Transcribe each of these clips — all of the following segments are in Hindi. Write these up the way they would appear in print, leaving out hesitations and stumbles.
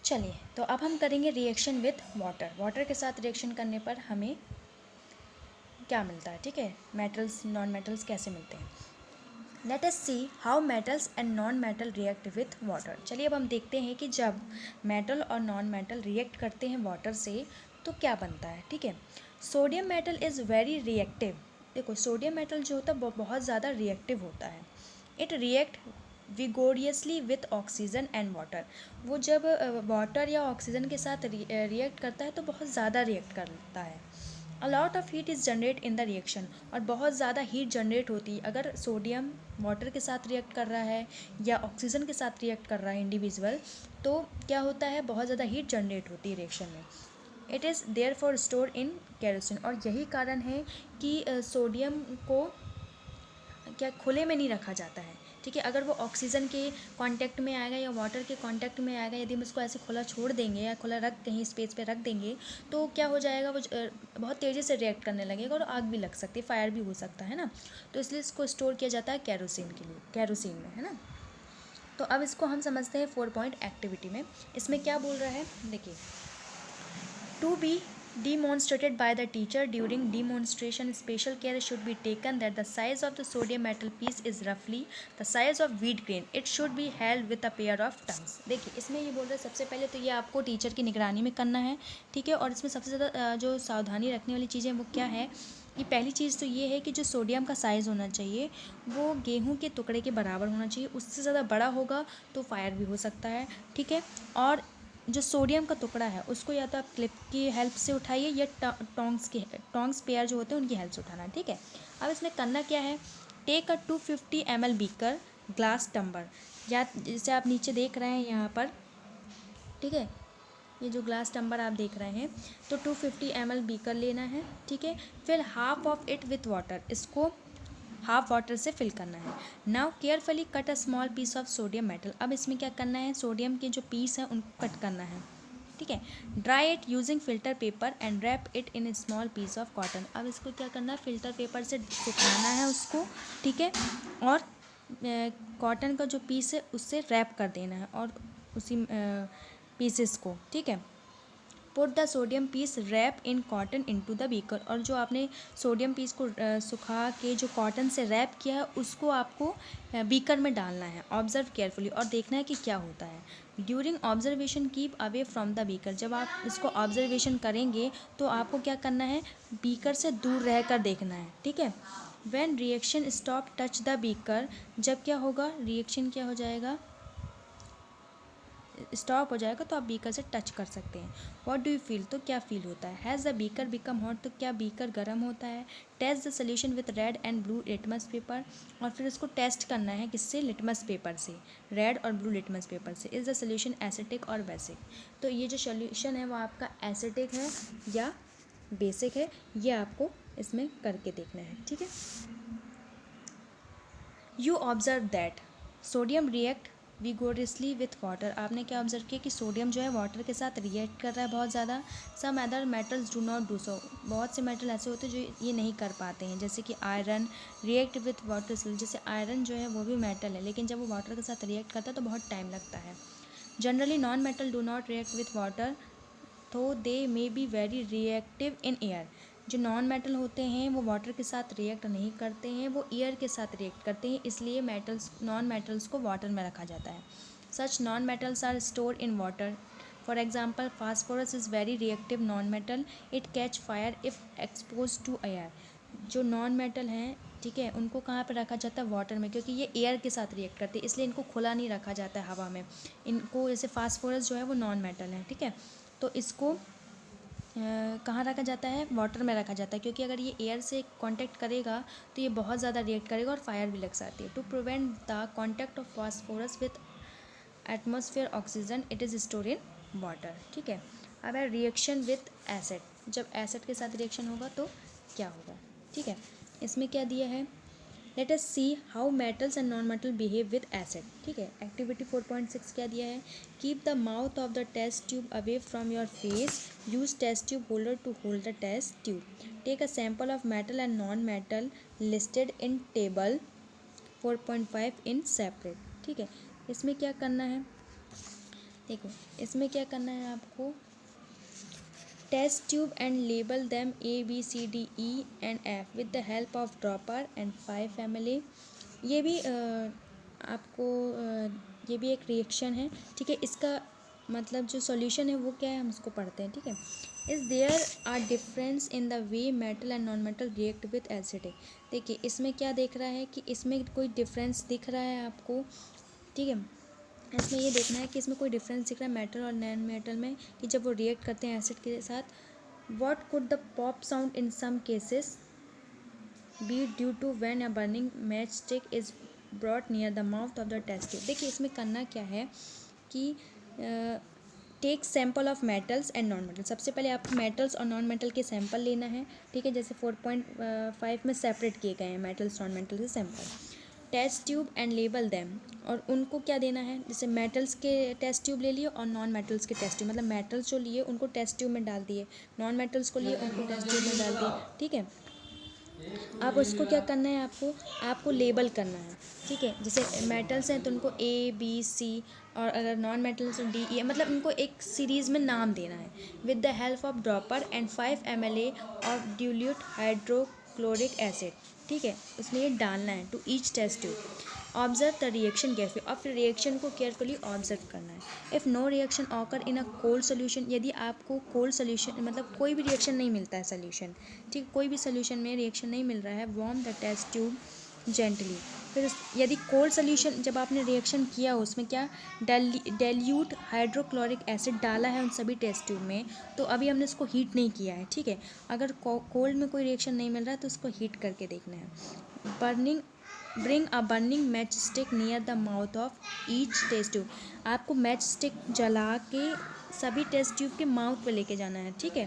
चलिए, तो अब हम करेंगे रिएक्शन विथ वाटर। वाटर के साथ रिएक्शन करने पर हमें क्या मिलता है, ठीक है, मेटल्स नॉन मेटल्स कैसे मिलते हैं। Late us see how metals and non metal react with water. चलिए अब हम देखते हैं कि जब मेटल और नॉन मेटल रिएक्ट करते हैं वाटर से तो क्या बनता है, ठीक है। Sodium metal is very reactive. देखो, सोडियम मेटल जो होता है वो बहुत ज़्यादा रिएक्टिव होता है। It react vigorously with oxygen and water. वो जब वाटर या ऑक्सीजन के साथ रिएक्ट करता है तो बहुत ज़्यादा रिएक्ट करता है। A lot of heat is generate in the reaction. और बहुत ज़्यादा हीट जनरेट होती है अगर सोडियम वाटर के साथ रिएक्ट कर रहा है या ऑक्सीजन के साथ रिएक्ट कर रहा है इंडिविजुअल, तो क्या होता है, बहुत ज़्यादा हीट जनरेट होती है रिएक्शन में। It is there for store in kerosene. और यही कारण है कि सोडियम को क्या खुले में नहीं रखा जाता है, ठीक है। अगर वो ऑक्सीजन के कांटेक्ट में आएगा या वाटर के कांटेक्ट में आएगा, यदि हम उसको ऐसे खुला छोड़ देंगे या खुला रख कहीं स्पेस पे रख देंगे तो क्या हो जाएगा, वो बहुत तेज़ी से रिएक्ट करने लगेगा और आग भी लग सकती है, फायर भी हो सकता है ना। तो इसलिए इसको स्टोर किया जाता है केरोसिन के लिए, केरोसिन में, है ना। तो अब इसको हम समझते हैं 4 पॉइंट एक्टिविटी में। इसमें क्या बोल रहा है, देखिए, to be demonstrated by the teacher. During demonstration, special care should be taken that the size of the sodium metal piece is roughly the size of wheat grain. It should be held with a pair of tongues. देखिए, इसमें ये बोल रहे हैं सबसे पहले तो ये आपको टीचर की निगरानी में करना है, ठीक है। और इसमें सबसे ज़्यादा जो सावधानी रखने वाली चीज़ें वो क्या है, कि पहली चीज़ तो ये है कि जो सोडियम का साइज़ होना चाहिए वो गेहूं के टुकड़े के बराबर होना चाहिए। उससे ज़्यादा बड़ा होगा तो फायर भी हो सकता है, ठीक है। और जो सोडियम का टुकड़ा है उसको या तो आप क्लिप की हेल्प से उठाइए या टोंग्स पेयर जो होते हैं उनकी हेल्प से उठाना है, ठीक है। अब इसमें करना क्या है, take a 250 ml beaker glass tumbler, या जैसे आप नीचे देख रहे हैं यहाँ पर, ठीक है, ये जो ग्लास टम्बर आप देख रहे हैं, तो 250 ml बीकर लेना है, ठीक है। फिर half of it with water, इसको हाफ वाटर से फिल करना है। Now carefully cut a small piece of sodium metal. अब इसमें क्या करना है, सोडियम के जो पीस हैं उनको कट करना है, ठीक है। Dry it using filter paper and wrap it in a small piece of cotton. अब इसको क्या करना है, फिल्टर पेपर से सुखाना है उसको, ठीक है। और कॉटन का जो पीस है उससे रैप कर देना है और उसी पीसेस को, ठीक है। Put the sodium piece wrap in cotton into the beaker. और जो आपने सोडियम पीस को सुखा के जो कॉटन से रैप किया है उसको आपको बीकर में डालना है। ऑब्जर्व केयरफुली, और देखना है कि क्या होता है। During observation keep away from the beaker. जब आप इसको ऑब्जर्वेशन करेंगे तो आपको क्या करना है, बीकर से दूर रह कर देखना है, ठीक है। When reaction stop touch the beaker, जब क्या होगा, रिएक्शन क्या हो जाएगा, स्टॉप हो जाएगा तो आप बीकर से टच कर सकते हैं। व्हाट डू यू फील, तो क्या फील होता है। Has the beaker become hot, तो क्या बीकर गर्म होता है। Test the solution with red and blue litmus paper, और फिर उसको टेस्ट करना है किससे, लिटमस पेपर से, रेड और ब्लू लिटमस पेपर से। इज़ द सोल्यूशन एसिटिक और बेसिक, तो ये जो सोल्यूशन है वो आपका एसिटिक है या बेसिक है, ये आपको इसमें करके देखना है, ठीक है। You observe that sodium react vigorously with water. आपने क्या ऑब्जर्व किया कि सोडियम जो है वाटर के साथ रिएक्ट कर रहा है बहुत ज़्यादा। Some other metals do not do so. बहुत से मेटल ऐसे होते हैं जो ये नहीं कर पाते हैं, जैसे कि आयरन रिएक्ट विथ वाटर। जैसे आयरन जो है वो भी मेटल है, लेकिन जब वो वाटर के साथ रिएक्ट करता है तो बहुत टाइम लगता है। Generally non metal do not react with water तो they may be very reactive in air. जो नॉन मेटल होते हैं वो वाटर के साथ रिएक्ट नहीं करते हैं, वो एयर के साथ रिएक्ट करते हैं, इसलिए मेटल्स नॉन मेटल्स को वाटर में रखा जाता है। Such non metals are store in water. For example phosphorus is very reactive non metal, it catch fire if expose to air. जो नॉन मेटल हैं, ठीक है, उनको कहाँ पर रखा जाता है, वाटर में, क्योंकि ये एयर के साथ रिएक्ट करते हैं, इसलिए इनको खुला नहीं रखा जाता है हवा में। इनको जैसे फास्फोरस जो है वो नॉन मेटल है, ठीक है, तो इसको कहाँ रखा जाता है, वाटर में रखा जाता है, क्योंकि अगर ये एयर से कांटेक्ट करेगा तो ये बहुत ज़्यादा रिएक्ट करेगा और फायर भी लग सकती है। To prevent the contact of phosphorus with atmosphere oxygen it is store in water, ठीक है। अब है रिएक्शन विथ एसिड। जब एसिड के साथ रिएक्शन होगा तो क्या होगा, ठीक है। इसमें क्या दिया है, let us see how metals and non metal behave with acid, ठीक है। एक्टिविटी 4.6 क्या दिया है, keep the mouth of the test tube away from your face, use test tube holder to hold the test tube, take a sample of metal and non metal listed in table 4.5 in separate, ठीक है। इसमें क्या करना है, देखो इसमें क्या करना है आपको, test tube and label them ABCDE and F with the help of dropper and 5 ml। ये भी आपको ये भी एक रिएक्शन है, ठीक है। इसका मतलब जो सॉल्यूशन है वो क्या है, हम इसको पढ़ते हैं, ठीक है। Is there are difference in the way metal and non metal react with acid. देखिए इसमें क्या देख रहा है कि इसमें कोई डिफरेंस दिख रहा है आपको, ठीक है। इसमें ये देखना है कि इसमें कोई डिफरेंस दिख रहा है मेटल और नॉन मेटल में, कि जब वो रिएक्ट करते हैं एसिड के साथ, what could the pop sound in some cases be due to when a burning match stick is brought near the mouth of the test tube. देखिए इसमें करना क्या है कि take sample of metals and non metal. सबसे पहले आपको मेटल्स और नॉन मेटल के सैंपल लेना है, ठीक है। जैसे 4.5 में सेपरेट किए गए हैं मेटल्स नॉन मेटल के sample. Test tube and label them, और उनको क्या देना है, जैसे मेटल्स के टेस्ट ट्यूब ले लिए और नॉन मेटल्स के टेस्ट ट्यूब, मतलब मेटल्स जो लिए उनको टेस्ट ट्यूब में डाल दिए, नॉन मेटल्स को लिए उनको टेस्ट ट्यूब में डाल दिए, ठीक है। अब उसको क्या करना है, आपको लेबल करना है, ठीक है। जैसे मेटल्स हैं तो उनको ABC, और अगर नॉन मेटल्स तो DE, मतलब इनको एक सीरीज़ में नाम देना है। With the help of dropper and 5 ml of dilute hydrochloric acid, ठीक है। उसमें ये डालना है to each test tube. Observe the reaction carefully, और फिर रिएक्शन को केयरफुली ऑब्जर्व करना है। If no reaction occur in a cold solution, यदि आपको कोल्ड सोल्यूशन मतलब कोई भी रिएक्शन नहीं मिलता है सोल्यूशन, ठीक, कोई भी सोल्यूशन में रिएक्शन नहीं मिल रहा है, warm the test tube gently. फिर यदि कोल्ड सोल्यूशन, जब आपने रिएक्शन किया उसमें क्या डेल्यूट हाइड्रोक्लोरिक एसिड डाला है उन सभी टेस्ट ट्यूब में, तो अभी हमने उसको हीट नहीं किया है, ठीक है। अगर कोल्ड में कोई रिएक्शन नहीं मिल रहा है तो उसको हीट करके देखना है। Bring a burning match stick near the mouth of each test tube. आपको मैच स्टिक जला के सभी टेस्ट ट्यूब के माउथ पे लेके जाना है, ठीक है।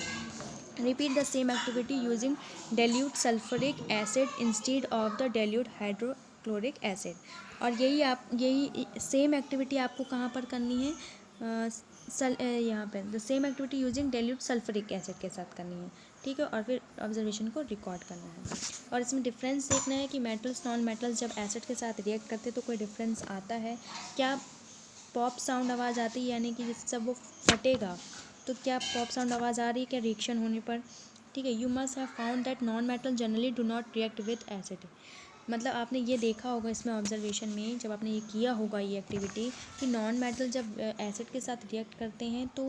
Repeat the same activity using dilute sulphuric acid instead of the dilute hydrochloric acid. और यही सेम एक्टिविटी आपको कहाँ पर करनी है, यहाँ पे the same activity using dilute sulphuric acid के साथ करनी है, ठीक है। और फिर ऑब्जर्वेशन को रिकॉर्ड करना है। और इसमें डिफरेंस देखना है कि मेटल्स नॉन मेटल्स जब एसिड के साथ रिएक्ट करते तो कोई डिफरेंस आता है क्या, पॉप साउंड आवाज़ आती है, यानी कि जब वो फटेगा तो क्या पॉप साउंड आवाज़ आ रही है क्या रिएक्शन होने पर, ठीक है। You must have found that non metal generally do not react with acid. मतलब आपने ये देखा होगा इसमें ऑब्जर्वेशन में, जब आपने ये किया होगा ये एक्टिविटी, कि नॉन मेटल जब एसिड के साथ रिएक्ट करते हैं तो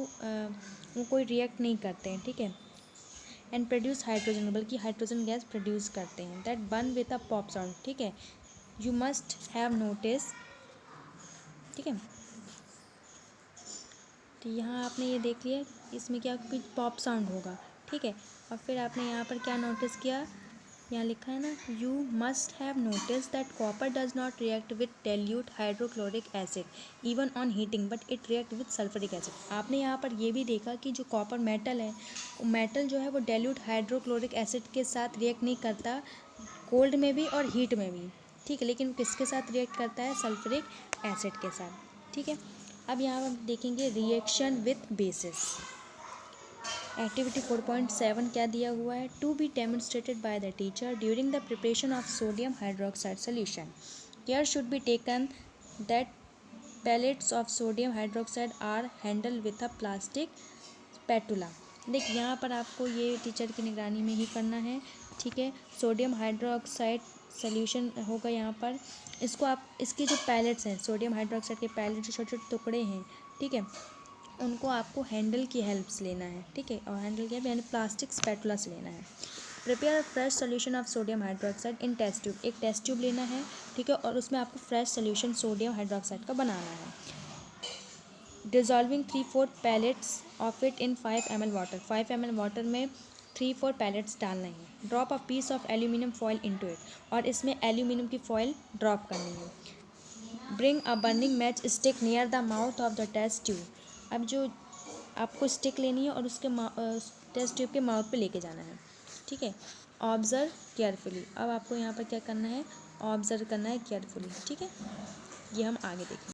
वो कोई रिएक्ट नहीं करते हैं, ठीक है। एंड प्रोड्यूस हाइड्रोजन, बल्कि हाइड्रोजन गैस प्रोड्यूस करते हैं, that burn with a pop sound, ठीक है। यू मस्ट हैव नोटिस, ठीक है। तो यहाँ आपने ये देख लिया, इसमें क्या कुछ पॉप साउंड होगा, ठीक है। और फिर आपने यहाँ पर क्या नोटिस किया, यहाँ लिखा है ना, you must have notice that copper does not react with dilute hydrochloric acid even on heating but it react with sulphuric acid. आपने यहाँ पर ये भी देखा कि जो कॉपर मेटल है, मेटल जो है वो डेल्यूट हाइड्रोक्लोरिक एसिड के साथ रिएक्ट नहीं करता, कोल्ड में भी और हीट में भी, ठीक है। लेकिन किसके साथ रिएक्ट करता है, सल्फरिक एसिड के साथ, ठीक है। अब यहाँ हम देखेंगे रिएक्शन विथ बेसिस। एक्टिविटी 4.7 क्या दिया हुआ है, to be demonstrated by the teacher during the preparation of sodium hydroxide solution. Care should be taken that pellets of sodium hydroxide are handled with a plastic spatula। देख यहाँ पर आपको ये टीचर की निगरानी में ही करना है, ठीक है। सोडियम हाइड्रोक्साइड सोल्यूशन होगा यहाँ पर, इसको आप इसके जो पैलेट्स हैं, सोडियम हाइड्रोक्साइड के पैलेट जो छोटे छोटे टुकड़े हैं, ठीक है, उनको आपको हैंडल की हेल्प से लेना है, ठीक है। और हैंडल क्या, यानी प्लास्टिक स्पैटुला से लेना है। Prepare fresh solution of sodium hydroxide in test tube. एक टेस्ट ट्यूब लेना है, ठीक है, और उसमें आपको फ्रेश सोल्यूशन सोडियम हाइड्रोक्साइड का बनाना है। Dissolving 3/4 pellets of it in 5 ml water. 5 ml water में 3/4 पैलेट्स डालना है। Drop a piece of aluminium foil into it, और इसमें एल्यूमिनियम की फॉयल ड्रॉप करनी है। Bring a burning match stick near the mouth of the test tube. अब जो आपको स्टिक लेनी है और उसके टेस्ट ट्यूब के माउथ पे लेके जाना है, ठीक है। ऑब्जर्व केयरफुली, अब आपको यहाँ पर क्या करना है, ऑब्जर्व करना है केयरफुली, ठीक है। ये हम आगे देखेंगे।